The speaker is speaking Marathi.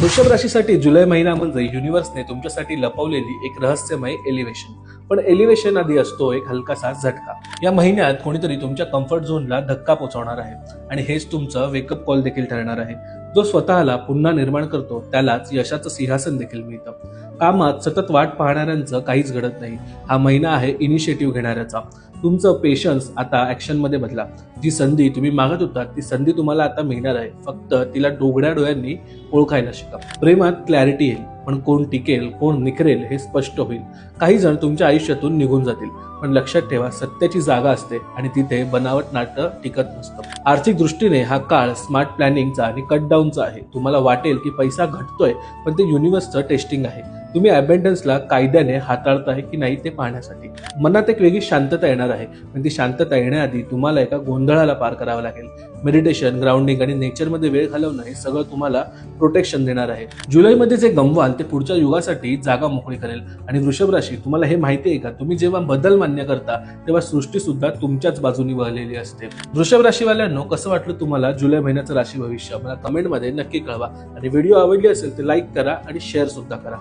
वृषभ राशीसाठी जुलै महिना म्हणजे युनिव्हर्सने तुमच्यासाठी लपवलेली एक रहस्यमय एलिव्हेशन. पण एलिव्हेशन आधी असतो एक हलकासा झटका. या महिन्यात कोणीतरी तुमच्या कम्फर्ट झोनला धक्का पोहोचवणार आहे आणि हेच तुमचं वेकअप कॉल देखील ठरणार आहे. जो स्वतःला पुन्हा निर्माण करतो त्यालाच यशाचं सिंहासन देखील मिळतं. कामात सतत वाट पाहणाऱ्यांचं काहीच घडत नाही. हा महिना आहे इनिशिएटिव्ह घेणाऱ्याचा. तुमचं पेशन्स आता ऍक्शनमध्ये बदला. जी संधी तुम्ही मागत होता ती संधी तुम्हाला आता मिळणार आहे. फक्त तिला डोगड्या डोळ्यांनी ओळखायला शिका. प्रेमात क्लॅरिटी येईल, पण कोण टिकेल कोण निखरेल हे स्पष्ट होईल. काही जण तुमच्या आयुष्यातून निघून जातील, पण लक्षात ठेवा सत्याची जागा असते आणि तिथे बनावट नाटक टिकत नसतं. आर्थिक दृष्टीने हा काळ स्मार्ट प्लॅनिंगचा आणि कट डाऊनचा आहे. तुम्हाला वाटेल की पैसा घटतोय, पण ते युनिव्हर्सचं टेस्टिंग आहे. तुम्ही अबंडन्सला कायद्याने हाताळताय की नाही ते पाहण्यासाठी. मनात एक वेगळी शांतता येणार आहे, पण ती शांतता येण्याआधी तुम्हाला एका गोंधळाला पार करावं लागेल. मेडिटेशन, ग्राउंडिंग आणि नेचरमध्ये वेळ घालवणं हे सगळं तुम्हाला प्रोटेक्शन देणार आहे. जुलैमध्ये जे गमवाल ते पुढच्या युगासाठी जागा मोकळी करेल. आणि वृषभ राशी, तुम्हाला हे माहिती आहे का, तुम्ही जेव्हा बदल मान्य करता तेव्हा सृष्टी सुद्धा तुमच्याच बाजूनी वळलेली असते. वृषभ राशीवाल्यांनो, कसं वाटलं तुम्हाला जुलै महिन्याचं राशी भविष्य? मला कमेंटमध्ये नक्की कळवा. आणि व्हिडिओ आवडली असेल तर लाईक करा आणि शेअर सुद्धा करा.